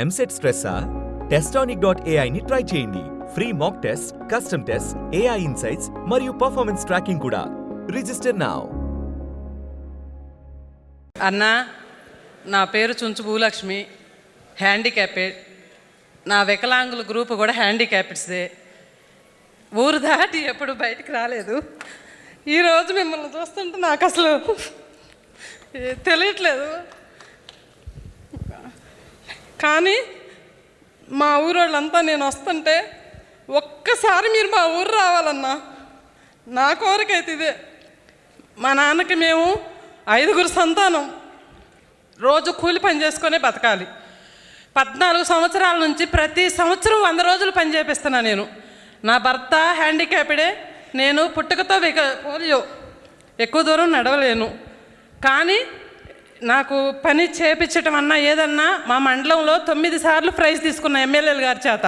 EAMCET స్ట్రెస్సా? Testonic.ai ని try చేయండి. Free mock test, custom test, AI insights మరియు పర్ఫార్మెన్స్ ట్రాకింగ్ కూడా. Register now. అన్నా, నా పేరు చుంచు భూలక్ష్మి, హ్యాండిక్యాపెడ్. నా వికలాంగుల గ్రూప్ కూడా హ్యాండిక్యాపెడ్స్దే. ఊరు దాటి ఎప్పుడు బయటికి రాలేదు. ఈరోజు మిమ్మల్ని చూస్తుంటే నాకు అసలు తెలియట్లేదు. కానీ మా ఊరోళ్ళంతా నేను వస్తుంటే ఒక్కసారి మీరు మా ఊరు రావాలన్నా. నా కోరికైతే ఇదే. మా నాన్నకి మేము 5 సంతానం, రోజు కూలి పని చేసుకునే బతకాలి. 14 సంవత్సరాల నుంచి ప్రతి సంవత్సరం 100 రోజులు పని చేపిస్తున్నా నేను. నా భర్త హ్యాండిక్యాప్డే. నేను పుట్టుకతో పోలియో, ఎక్కువ దూరం నడవలేను. కానీ నాకు పని చేపించటం అన్నా ఏదన్నా మా మండలంలో 9 సార్లు ప్రైజ్ తీసుకున్న ఎమ్మెల్యేల గారి చేత.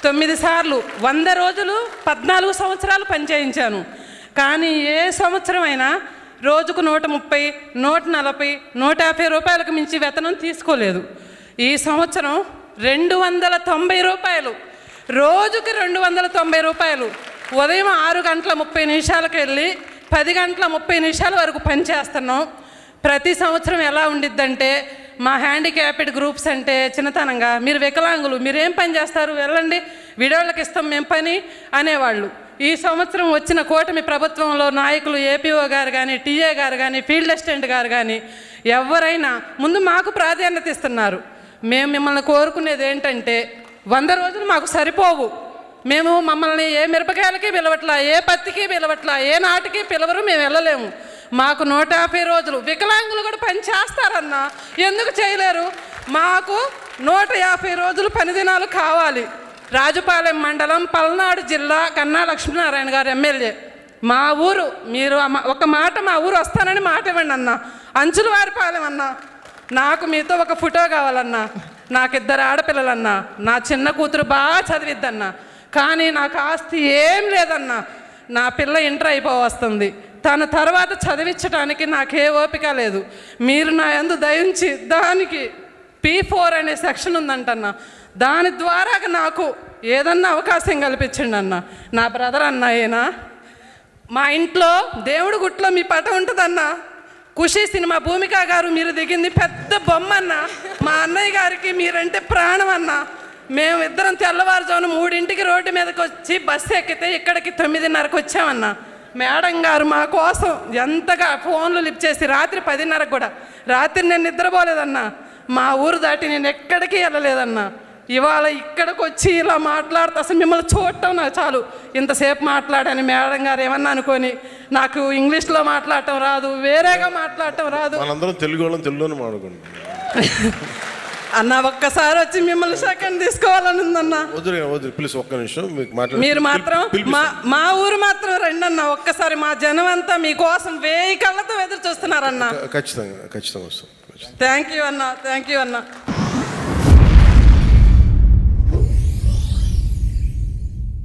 9 సార్లు 100 రోజులు 14 సంవత్సరాలు పని చేయించాను. కానీ ఏ సంవత్సరం అయినా రోజుకు 130, 140, 150 రూపాయలకు మించి వేతనం తీసుకోలేదు. ఈ సంవత్సరం 290 రూపాయలు, రోజుకి 290 రూపాయలు. ఉదయం 6:30 వెళ్ళి 10:30 వరకు పని చేస్తున్నాం. ప్రతి సంవత్సరం ఎలా ఉండిద్దంటే, మా హ్యాండిక్యాప్డ్ గ్రూప్స్ అంటే చిన్నతనంగా, మీరు వికలాంగులు, మీరేం పని చేస్తారు, వెళ్ళండి, విడోళ్ళకి ఇస్తాం మేము పని అనేవాళ్ళు. ఈ సంవత్సరం వచ్చిన కూటమి ప్రభుత్వంలో నాయకులు, ఏపీఓ గారు కానీ, టీఏ గారు కానీ, ఫీల్డ్ అసిస్టెంట్ గారు కానీ ఎవరైనా ముందు మాకు ప్రాధాన్యత ఇస్తున్నారు. మేము మిమ్మల్ని కోరుకునేది ఏంటంటే, 100 రోజులు మాకు సరిపోవు. మమ్మల్ని ఏ మిరపకాయలకి పిలవట్లా, ఏ పత్తికి పిలవట్లా, ఏ నాటికి పిలవరు, మేము వెళ్ళలేము. మాకు 150 రోజులు. వికలాంగులు కూడా పని చేస్తారన్నా, ఎందుకు చేయలేరు? మాకు 150 రోజులు పని దినాలు కావాలి. రాజుపాలెం మండలం, పల్నాడు జిల్లా, కన్నా లక్ష్మీనారాయణ గారు ఎమ్మెల్యే. మా ఊరు, మీరు ఒక మాట మా ఊరు వస్తానని మాట ఇవ్వండి అన్న. అంచులవారిపాలెం అన్నా, నాకు మీతో ఒక ఫోటో కావాలన్నా. నాకు 2 ఆడపిల్లలన్నా, నా చిన్న కూతురు బాగా చదివిద్దన్నా. కానీ నాకు ఆస్తి ఏం లేదన్నా. నా పిల్ల ఇంటర్ అయిపోవస్తుంది. తన తర్వాత చదివించడానికి నాకే ఓపిక లేదు. మీరు నా యందు దయించి దానికి P4 అనే సెక్షన్ ఉందంటన్నా, దాని ద్వారా నాకు ఏదన్నా అవకాశం కల్పించండి అన్న. నా బ్రదర్ అన్నాయేనా, మా ఇంట్లో దేవుడి గుట్లో మీ పటం ఉంటుందన్నా. ఖుషి సినిమా భూమిక గారు మీరు దిగింది పెద్ద బొమ్మ అన్న. మా అన్నయ్య గారికి మీరంటే ప్రాణం అన్న. మేము ఇద్దరం తెల్లవారుజామున 3 రోడ్డు మీదకి వచ్చి బస్సు ఎక్కితే ఇక్కడికి 9:30 వచ్చామన్నా. మేడం గారు మా కోసం ఎంతగా ఫోన్లు లిఫ్ట్ చేసి రాత్రి 10:30 కూడా, రాత్రి నేను నిద్రపోలేదన్నా. మా ఊరు దాటి నేను ఎక్కడికి వెళ్ళలేదన్నా. ఇవాళ ఇక్కడికి వచ్చి ఇలా మాట్లాడితే అసలు మిమ్మల్ని చూడటం నాకు చాలు. ఇంతసేపు మాట్లాడాను, మేడం గారు ఏమన్నా అనుకొని. నాకు ఇంగ్లీష్లో మాట్లాడటం రాదు, వేరేగా మాట్లాడటం రాదు. తెలుగులోనే మాట్లాడుకుంటాం అన్న. ఒక్కసారి వచ్చి మిమ్మల్ని సెకండ్ తీసుకోవాలని ఉందన్నా. ప్లీజ్ ఒక్క నిమిషం. మీరు మాత్రం మా ఊరు మాత్రం రండి అన్న. ఒక్కసారి మా జనం అంతా మీకోసం 1000 కళ్ళతో ఎదురు చూస్తున్నారన్న. ఖచ్చితంగా వస్తాం. థ్యాంక్ యూ అన్న.